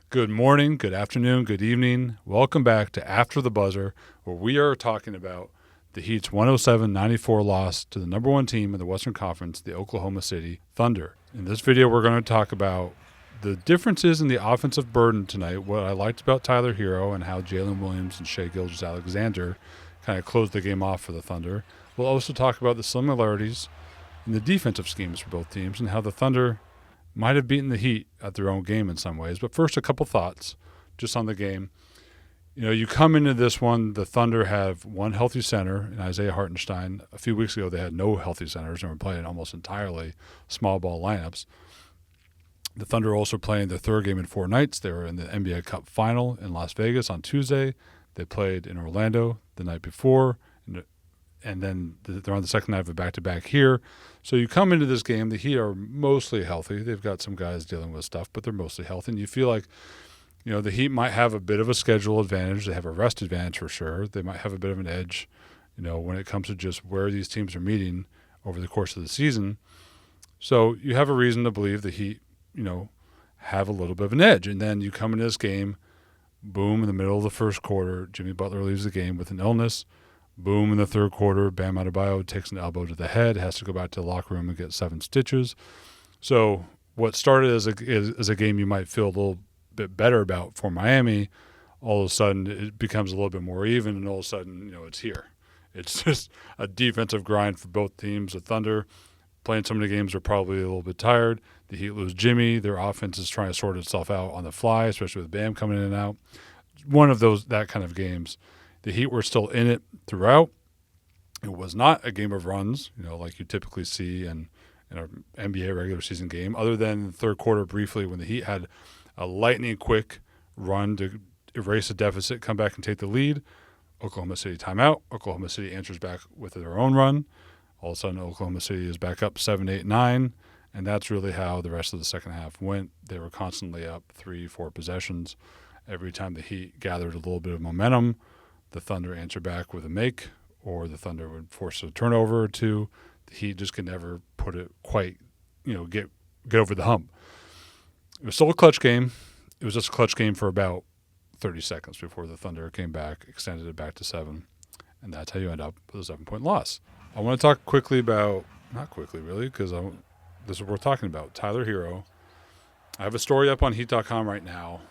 Good morning, good afternoon, good evening. Welcome back to After the Buzzer, where we are talking about the Heat's 107-94 loss to the number one team in the Western Conference, the Oklahoma City Thunder. In this video, we're going to talk about the differences in the offensive burden tonight, what I liked about Tyler Herro and how Jalen Williams and Shai Gilgeous-Alexander kind of closed the game off for the Thunder. We'll also talk about the similarities in the defensive schemes for both teams and how the Thunder might have beaten the Heat at their own game in some ways. But first, a couple thoughts just on the game. You know, you come into this one, the Thunder have one healthy center in Isaiah Hartenstein. A few weeks ago, they had no healthy centers and were playing almost entirely small ball lineups. The Thunder are also playing their third game in 4 nights. They were in the NBA Cup final in Las Vegas on Tuesday. They played in Orlando the night before, and then they're on the second night of a back-to-back here. So you come into this game, the Heat are mostly healthy. They've got some guys dealing with stuff, but they're mostly healthy. And you feel like, you know, the Heat might have a bit of a schedule advantage. They have a rest advantage for sure. They might have a bit of an edge, you know, when it comes to just where these teams are meeting over the course of the season. So you have a reason to believe the Heat, you know, have a little bit of an edge. And then you come into this game, boom, in the middle of the first quarter, Jimmy Butler leaves the game with an illness. Boom, in the third quarter, Bam Adebayo takes an elbow to the head, has to go back to the locker room and get 7 stitches. So what started as a game you might feel a little bit better about for Miami, all of a sudden it becomes a little bit more even, and all of a sudden, you know, it's here. It's just a defensive grind for both teams. The Thunder playing some of the games are probably a little bit tired. The Heat lose Jimmy. Their offense is trying to sort itself out on the fly, especially with Bam coming in and out. One of that kind of games. The Heat were still in it throughout. It was not a game of runs, you know, like you typically see in an NBA regular season game, other than the third quarter briefly when the Heat had a lightning-quick run to erase a deficit, come back and take the lead. Oklahoma City timeout. Oklahoma City answers back with their own run. All of a sudden, Oklahoma City is back up 7-8-9, and that's really how the rest of the second half went. They were constantly up 3-4 possessions. Every time the Heat gathered a little bit of momentum, the Thunder answer back with a make, or the Thunder would force a turnover or two. The Heat just could never put it quite, you know, get over the hump. It was still a clutch game. It was just a clutch game for about 30 seconds before the Thunder came back, extended it back to 7, and that's how you end up with a 7-point loss. I want to talk quickly about, not quickly really, because this is what we're talking about, Tyler Herro. I have a story up on Heat.com right now.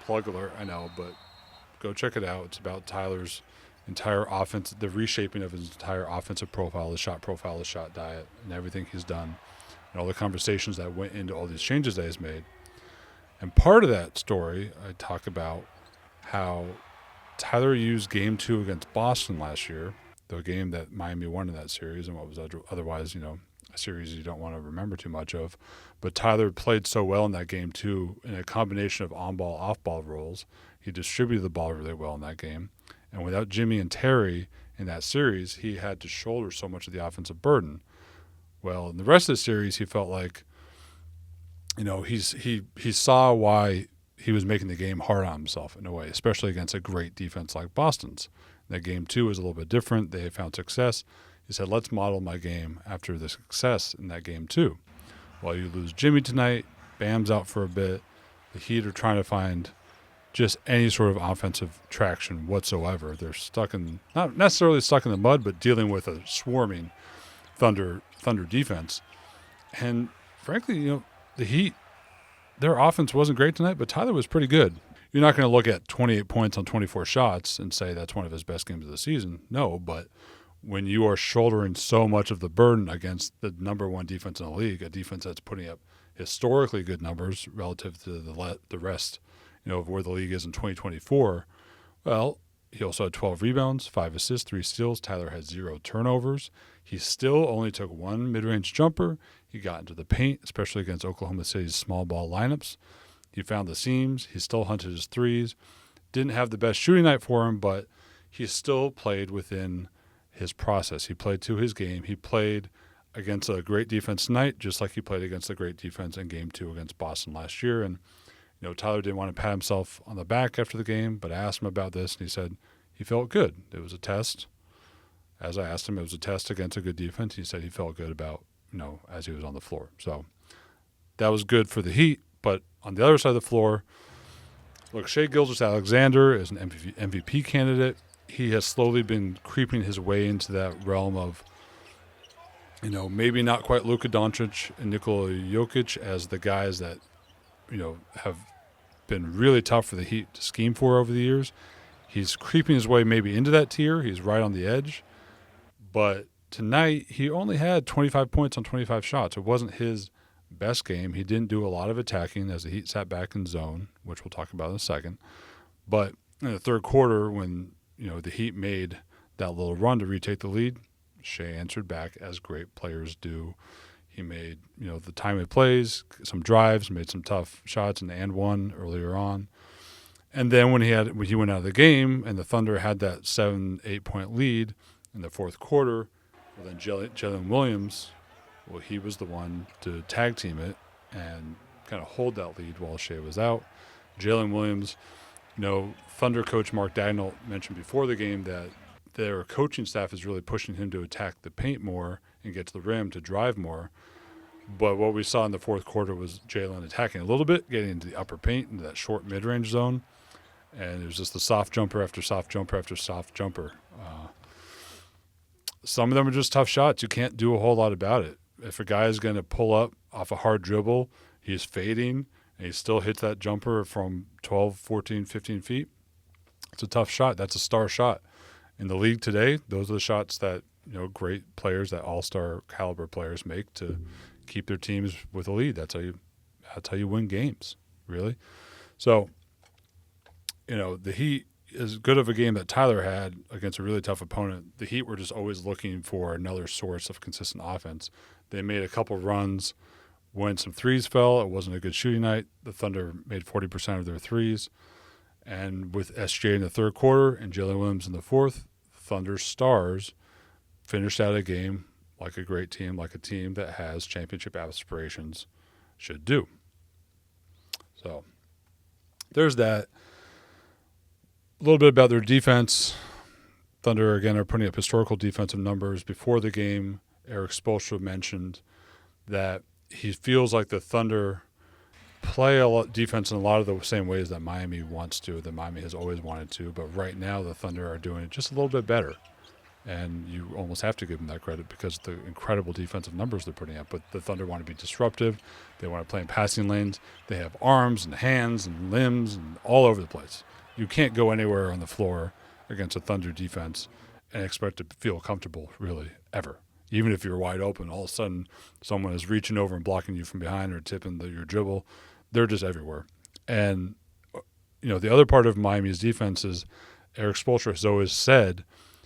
Plug alert, I know, but go check it out. It's about Tyler's entire offense, the reshaping of his entire offensive profile, the shot diet, and everything he's done, and all the conversations that went into all these changes that he's made. And part of that story, I talk about how Tyler used Game 2 against Boston last year, the game that Miami won in that series, and what was otherwise, you know, a series you don't want to remember too much of. But Tyler played so well in that game, too, in a combination of on-ball, off-ball roles. He distributed the ball really well in that game. And without Jimmy and Terry in that series, he had to shoulder so much of the offensive burden. Well, in the rest of the series, he felt like, you know, he saw why he was making the game hard on himself in a way, especially against a great defense like Boston's. That game 2 was a little bit different. They had found success. He said, let's model my game after the success in that game 2. While you lose Jimmy tonight, Bam's out for a bit. The Heat are trying to find just any sort of offensive traction whatsoever. They're not necessarily stuck in the mud, but dealing with a swarming Thunder defense. And frankly, you know, the Heat, their offense wasn't great tonight, but Tyler was pretty good. You're not going to look at 28 points on 24 shots and say that's one of his best games of the season. No, but when you are shouldering so much of the burden against the number one defense in the league, a defense that's putting up historically good numbers relative to the rest, you know, of where the league is in 2024, well, he also had 12 rebounds, 5 assists, 3 steals. Tyler had 0 turnovers. He still only took 1 mid-range jumper. He got into the paint, especially against Oklahoma City's small ball lineups. He found the seams. He still hunted his threes. Didn't have the best shooting night for him, but he still played within his process. He played to his game. He played against a great defense tonight, just like he played against a great defense in Game 2 against Boston last year. And you know, Tyler didn't want to pat himself on the back after the game, but I asked him about this, and he said he felt good. It was a test. As I asked him, it was a test against a good defense. He said he felt good about, you know, as he was on the floor. So that was good for the Heat. But on the other side of the floor, Look, Shai Gilgeous-Alexander is an MVP candidate. He has slowly been creeping his way into that realm of, maybe not quite Luka Doncic and Nikola Jokic as the guys that, have been really tough for the Heat to scheme for over the years. He's creeping his way maybe into that tier. He's right on the edge. But tonight, he only had 25 points on 25 shots. It wasn't his best game. He didn't do a lot of attacking as the Heat sat back in zone, which we'll talk about in a second. But in the third quarter, when the Heat made that little run to retake the lead, Shai answered back as great players do. He made the timely plays, some drives, made some tough shots, and one earlier on. And then when he went out of the game and the Thunder had that 7-8 point lead in the fourth quarter, well, then Jalen Williams, he was the one to tag team it and kind of hold that lead while Shai was out. Jalen Williams, Thunder coach Mark Dagnall mentioned before the game that their coaching staff is really pushing him to attack the paint more and get to the rim to drive more. But what we saw in the fourth quarter was Jalen attacking a little bit, getting into the upper paint, into that short mid-range zone. And it was just the soft jumper after soft jumper after soft jumper. Some of them are just tough shots. You can't do a whole lot about it. If a guy is going to pull up off a hard dribble, he's fading, and he still hits that jumper from 12, 14, 15 feet, it's a tough shot. That's a star shot. In the league today, those are the shots that great players, that all-star caliber players make to keep their teams with a lead. That's how you win games, really. So, the Heat, as good of a game that Tyler had against a really tough opponent, the Heat were just always looking for another source of consistent offense. They made a couple runs when some threes fell. It wasn't a good shooting night. The Thunder made 40% of their threes. And with SJ in the third quarter and Jalen Williams in the fourth, Thunder stars finished out a game like a great team, like a team that has championship aspirations should do. So there's that. A little bit about their defense. Thunder, again, are putting up historical defensive numbers. Before the game, Erik Spoelstra mentioned that he feels like the Thunder play a lot defense in a lot of the same ways that Miami wants to, that Miami has always wanted to. But right now, the Thunder are doing it just a little bit better. And you almost have to give them that credit because of the incredible defensive numbers they're putting up. But the Thunder want to be disruptive. They want to play in passing lanes. They have arms and hands and limbs and all over the place. You can't go anywhere on the floor against a Thunder defense and expect to feel comfortable, really, ever. Even if you're wide open, all of a sudden someone is reaching over and blocking you from behind or tipping your dribble. They're just everywhere. And, the other part of Miami's defense is Erik Spoelstra has always said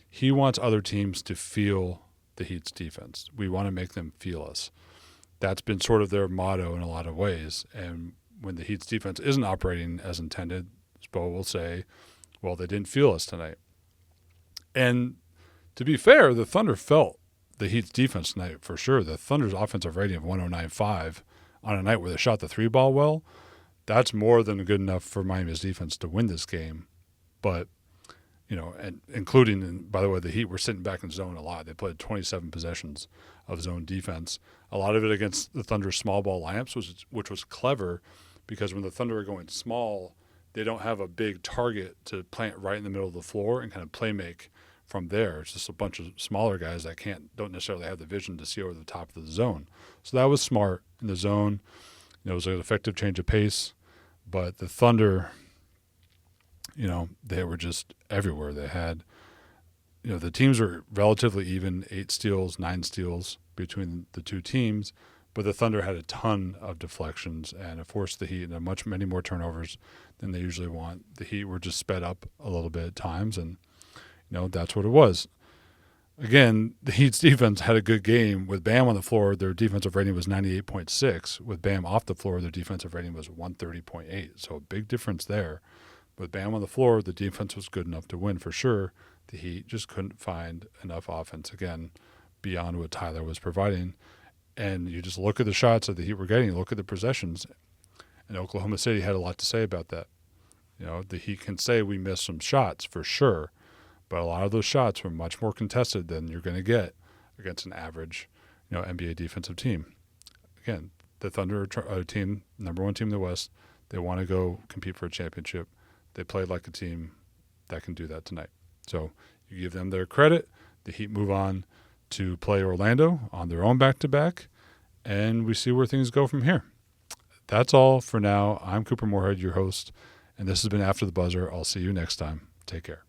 he wants other teams to feel the Heat's defense. We want to make them feel us. That's been sort of their motto in a lot of ways. And when the Heat's defense isn't operating as intended, Spo will say, well, they didn't feel us tonight. And to be fair, the Thunder felt the Heat's defense tonight for sure. The Thunder's offensive rating of 109.5 on a night where they shot the three ball well, that's more than good enough for Miami's defense to win this game. But, and including, by the way, the Heat were sitting back in zone a lot. They played 27 possessions of zone defense. A lot of it against the Thunder's small ball lineups, which was clever because when the Thunder are going small, they don't have a big target to plant right in the middle of the floor and kind of play make from there. It's just a bunch of smaller guys that don't necessarily have the vision to see over the top of the zone. So that was smart in the zone. It was an effective change of pace. But the Thunder, they were just everywhere. They had, the teams were relatively even, 8 steals, 9 steals between the two teams. But the Thunder had a ton of deflections and it forced the Heat into many more turnovers than they usually want. The Heat were just sped up a little bit at times, and that's what it was. Again, the Heat's defense had a good game. With Bam on the floor, their defensive rating was 98.6. With Bam off the floor, their defensive rating was 130.8. So a big difference there. With Bam on the floor, the defense was good enough to win for sure. The Heat just couldn't find enough offense, again, beyond what Tyler was providing. And you just look at the shots that the Heat were getting, look at the possessions. And Oklahoma City had a lot to say about that. The Heat can say we missed some shots for sure. But a lot of those shots were much more contested than you're going to get against an average, NBA defensive team. Again, the Thunder are a team, number one team in the West. They want to go compete for a championship. They played like a team that can do that tonight. So you give them their credit. The Heat move on to play Orlando on their own back-to-back, and we see where things go from here. That's all for now. I'm Couper Moorhead, your host, and this has been After the Buzzer. I'll see you next time. Take care.